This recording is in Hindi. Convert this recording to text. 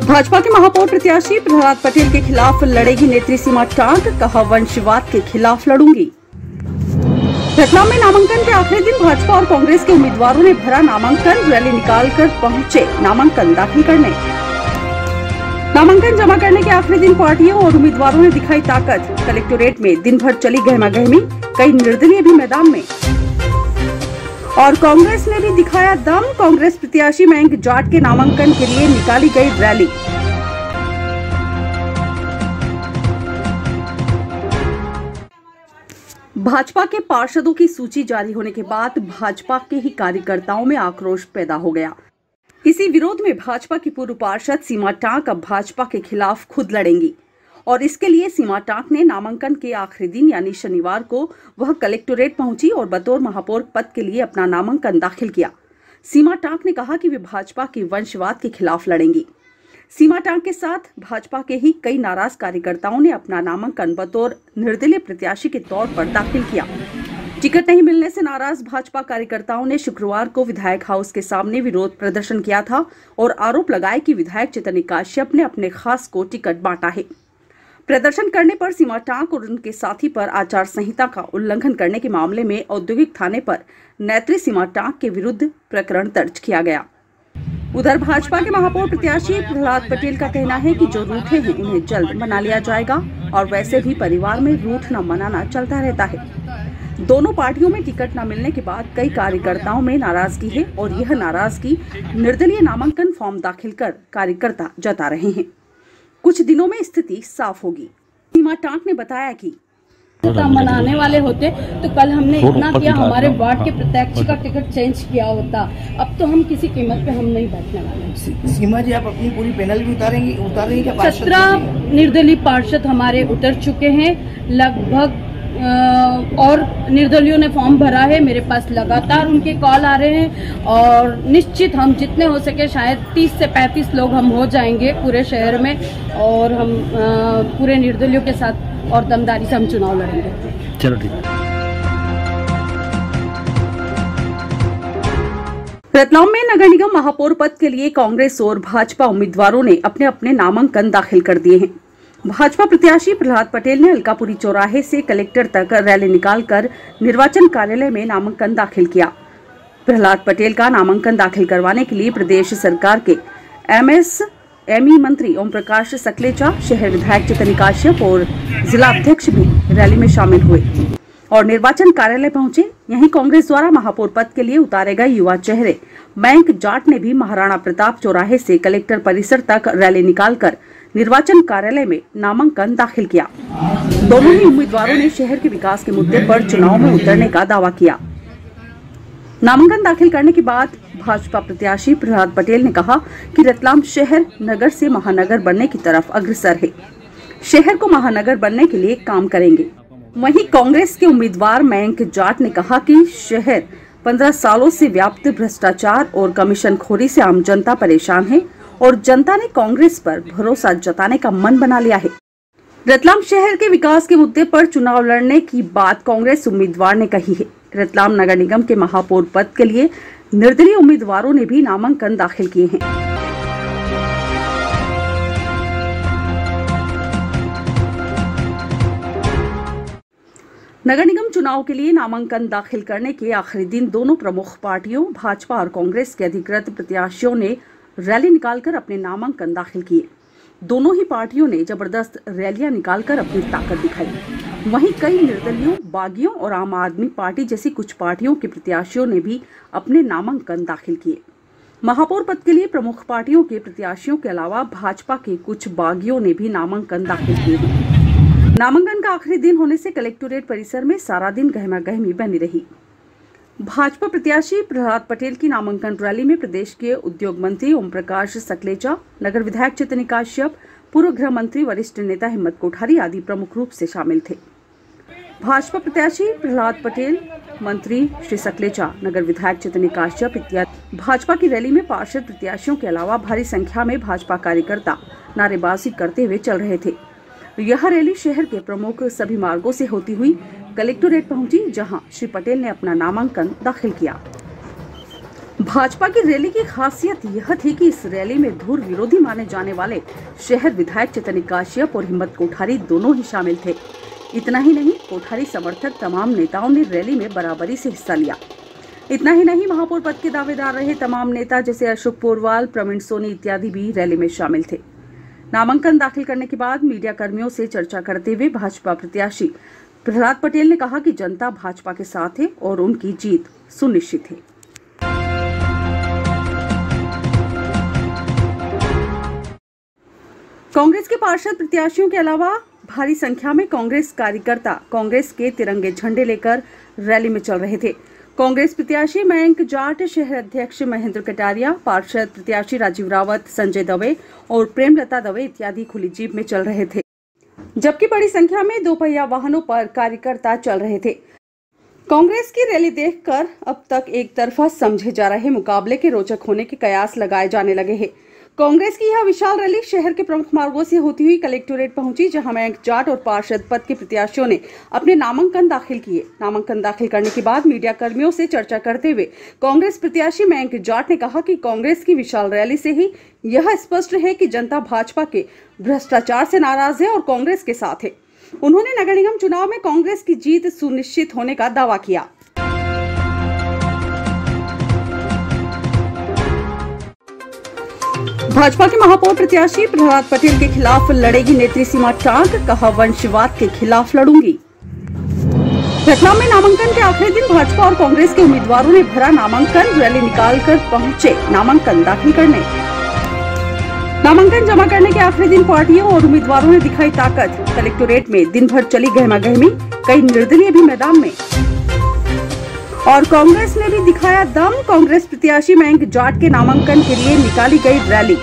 भाजपा के महापौर प्रत्याशी प्रहलाद पटेल के खिलाफ लड़ेगी नेत्री सीमा टांक, कहा वंशवाद के खिलाफ लड़ूंगी। रतलाम में नामांकन के आखिरी दिन भाजपा और कांग्रेस के उम्मीदवारों ने भरा नामांकन, रैली निकालकर पहुंचे नामांकन दाखिल करने। नामांकन जमा करने के आखिरी दिन पार्टियों और उम्मीदवारों ने दिखाई ताकत। कलेक्टोरेट में दिन भर चली गहमागहमी, कई निर्दलीय भी मैदान में और कांग्रेस ने भी दिखाया दम। कांग्रेस प्रत्याशी मयंक जाट के नामांकन के लिए निकाली गई रैली। भाजपा के पार्षदों की सूची जारी होने के बाद भाजपा के ही कार्यकर्ताओं में आक्रोश पैदा हो गया। इसी विरोध में भाजपा की पूर्व पार्षद सीमा टांक अब भाजपा के खिलाफ खुद लड़ेंगी और इसके लिए सीमा टांक ने नामांकन के आखिरी दिन यानी शनिवार को वह कलेक्टोरेट पहुंची और बतौर महापौर पद के लिए अपना नामांकन दाखिल किया। सीमा टांक ने कहा कि वे भाजपा की वंशवाद के खिलाफ लड़ेंगी। सीमा टांक के साथ भाजपा के ही कई नाराज कार्यकर्ताओं ने अपना नामांकन बतौर निर्दलीय प्रत्याशी के तौर पर दाखिल किया। टिकट नहीं मिलने से नाराज भाजपा कार्यकर्ताओं ने शुक्रवार को विधायक हाउस के सामने विरोध प्रदर्शन किया था और आरोप लगाया कि विधायक चैतन्य काश्यप ने अपने खास को टिकट बांटा है। प्रदर्शन करने पर सीमा टांक और उनके साथी पर आचार संहिता का उल्लंघन करने के मामले में औद्योगिक थाने पर नेत्री सीमा टांक के विरुद्ध प्रकरण दर्ज किया गया। उधर भाजपा के महापौर प्रत्याशी प्रहलाद पटेल का कहना है कि जो रूठे हैं उन्हें जल्द मना लिया जाएगा और वैसे भी परिवार में रूठना मनाना चलता रहता है। दोनों पार्टियों में टिकट न मिलने के बाद कई कार्यकर्ताओं में नाराजगी है और यह नाराजगी निर्दलीय नामांकन फॉर्म दाखिल कर कार्यकर्ता जता रहे हैं। कुछ दिनों में स्थिति साफ होगी। सीमा टांक ने बताया कि मनाने वाले होते तो कल हमने इतना किया, हमारे वार्ड के प्रत्याशी का टिकट चेंज किया होता। अब तो हम किसी कीमत पे हम नहीं बैठने वाले। सीमा जी, आप अपनी पूरी पैनल भी उतारेंगे क्या? 17 निर्दलीय पार्षद हमारे उतर चुके हैं लगभग और निर्दलियों ने फॉर्म भरा है। मेरे पास लगातार उनके कॉल आ रहे हैं और निश्चित हम जितने हो सके शायद 30 से 35 लोग हम हो जाएंगे पूरे शहर में और हम पूरे निर्दलियों के साथ और दमदारी से हम चुनाव लड़ेंगे। चलो ठीक है। रतलाम में नगर निगम महापौर पद के लिए कांग्रेस और भाजपा उम्मीदवारों ने अपने अपने नामांकन दाखिल कर दिए हैं। भाजपा प्रत्याशी प्रहलाद पटेल ने अलकापुरी चौराहे से कलेक्टर तक रैली निकालकर निर्वाचन कार्यालय में नामांकन दाखिल किया। प्रहलाद पटेल का नामांकन दाखिल करवाने के लिए प्रदेश सरकार के एमएसएमई मंत्री ओम प्रकाश सकलेचा, शहर विधायक चैतन्य काश्यप और जिला अध्यक्ष भी रैली में शामिल हुए और निर्वाचन कार्यालय पहुंचे। यहीं कांग्रेस द्वारा महापौर पद के लिए उतारे गए युवा चेहरे मयंक जाट ने भी महाराणा प्रताप चौराहे से कलेक्टर परिसर तक रैली निकालकर निर्वाचन कार्यालय में नामांकन दाखिल किया। दोनों ही उम्मीदवारों ने शहर के विकास के मुद्दे पर चुनाव में उतरने का दावा किया। नामांकन दाखिल करने के बाद भाजपा प्रत्याशी प्रहलाद पटेल ने कहा कि रतलाम शहर नगर से महानगर बनने की तरफ अग्रसर है। शहर को महानगर बनने के लिए काम करेंगे। वहीं कांग्रेस के उम्मीदवार मयंक जाट ने कहा कि शहर 15 सालों से व्याप्त भ्रष्टाचार और कमीशनखोरी से आम जनता परेशान है और जनता ने कांग्रेस पर भरोसा जताने का मन बना लिया है। रतलाम शहर के विकास के मुद्दे पर चुनाव लड़ने की बात कांग्रेस उम्मीदवार ने कही है। रतलाम नगर निगम के महापौर पद के लिए निर्दलीय उम्मीदवारों ने भी नामांकन दाखिल किए हैं। नगर निगम चुनाव के लिए नामांकन दाखिल करने के आखिरी दिन दोनों प्रमुख पार्टियों भाजपा और कांग्रेस के अधिकृत प्रत्याशियों ने रैली निकालकर अपने नामांकन दाखिल किए। दोनों ही पार्टियों ने जबरदस्त रैलियां निकालकर अपनी ताकत दिखाई। वहीं कई निर्दलियों, बागियों और आम आदमी पार्टी जैसी कुछ पार्टियों के प्रत्याशियों ने भी अपने नामांकन दाखिल किए। महापौर पद के लिए प्रमुख पार्टियों के प्रत्याशियों के अलावा भाजपा के कुछ बागियों ने भी नामांकन दाखिल किए। नामांकन का आखिरी दिन होने से कलेक्टोरेट परिसर में सारा दिन गहमागहमी बनी रही। भाजपा प्रत्याशी प्रहलाद पटेल की नामांकन रैली में प्रदेश के उद्योग मंत्री ओम प्रकाश सकलेचा, नगर विधायक चैतन्य काश्यप, पूर्व गृह मंत्री वरिष्ठ नेता हिम्मत कोठारी आदि प्रमुख रूप से शामिल थे। भाजपा प्रत्याशी प्रहलाद पटेल, मंत्री श्री सकलेचा, नगर विधायक चैतन्य काश्यप इत्यादि भाजपा की रैली में पार्षद प्रत्याशियों के अलावा भारी संख्या में भाजपा कार्यकर्ता नारेबाजी करते हुए चल रहे थे। यह रैली शहर के प्रमुख सभी मार्गों से होती हुई कलेक्टोरेट पहुंची, जहां श्री पटेल ने अपना नामांकन दाखिल किया। भाजपा की रैली की खासियत यह थी कि इस रैली में धुर विरोधी माने जाने वाले शहर विधायक चैतन्य काश्यप और हिम्मत कोठारी दोनों ही शामिल थे। इतना ही नहीं, कोठारी समर्थक तमाम नेताओं ने रैली में बराबरी से हिस्सा लिया। इतना ही नहीं, महापौर पद के दावेदार रहे तमाम नेता जैसे अशोक पोरवाल, प्रवीण सोनी इत्यादि भी रैली में शामिल थे। नामांकन दाखिल करने के बाद मीडिया कर्मियों से चर्चा करते हुए भाजपा प्रत्याशी प्रहलाद पटेल ने कहा कि जनता भाजपा के साथ है और उनकी जीत सुनिश्चित है। कांग्रेस के पार्षद प्रत्याशियों के अलावा भारी संख्या में कांग्रेस कार्यकर्ता कांग्रेस के तिरंगे झंडे लेकर रैली में चल रहे थे। कांग्रेस प्रत्याशी मयंक जाट, शहर अध्यक्ष महेंद्र कटारिया, पार्षद प्रत्याशी राजीव रावत, संजय दवे और प्रेमलता दवे इत्यादि खुली जीप में चल रहे थे, जबकि बड़ी संख्या में दोपहिया वाहनों पर कार्यकर्ता चल रहे थे। कांग्रेस की रैली देखकर अब तक एक तरफा समझे जा रहे मुकाबले के रोचक होने के कयास लगाए जाने लगे हैं। कांग्रेस की यह विशाल रैली शहर के प्रमुख मार्गों से होती हुई कलेक्टोरेट पहुंची, जहां मयंक जाट और पार्षद पद के प्रत्याशियों ने अपने नामांकन दाखिल किए। नामांकन दाखिल करने के बाद मीडिया कर्मियों से चर्चा करते हुए कांग्रेस प्रत्याशी मयंक जाट ने कहा कि कांग्रेस की विशाल रैली से ही यह स्पष्ट है कि जनता भाजपा के भ्रष्टाचार से नाराज है और कांग्रेस के साथ है। उन्होंने नगर निगम चुनाव में कांग्रेस की जीत सुनिश्चित होने का दावा किया। भाजपा के महापौर प्रत्याशी प्रहलाद पटेल के खिलाफ लड़ेगी नेत्री सीमा टांग, कहा वंशवाद के खिलाफ लड़ूंगी। रतलाम में नामांकन के आखिरी दिन भाजपा और कांग्रेस के उम्मीदवारों ने भरा नामांकन रैली निकालकर पहुंचे नामांकन दाखिल करने। नामांकन जमा करने के आखिरी दिन पार्टियों और उम्मीदवारों ने दिखाई ताकत। कलेक्टोरेट में दिन भर चली गहमागहमी, कई निर्दलीय भी मैदान में और कांग्रेस ने भी दिखाया दम। कांग्रेस प्रत्याशी मयंक जाट के नामांकन के लिए निकाली गई रैली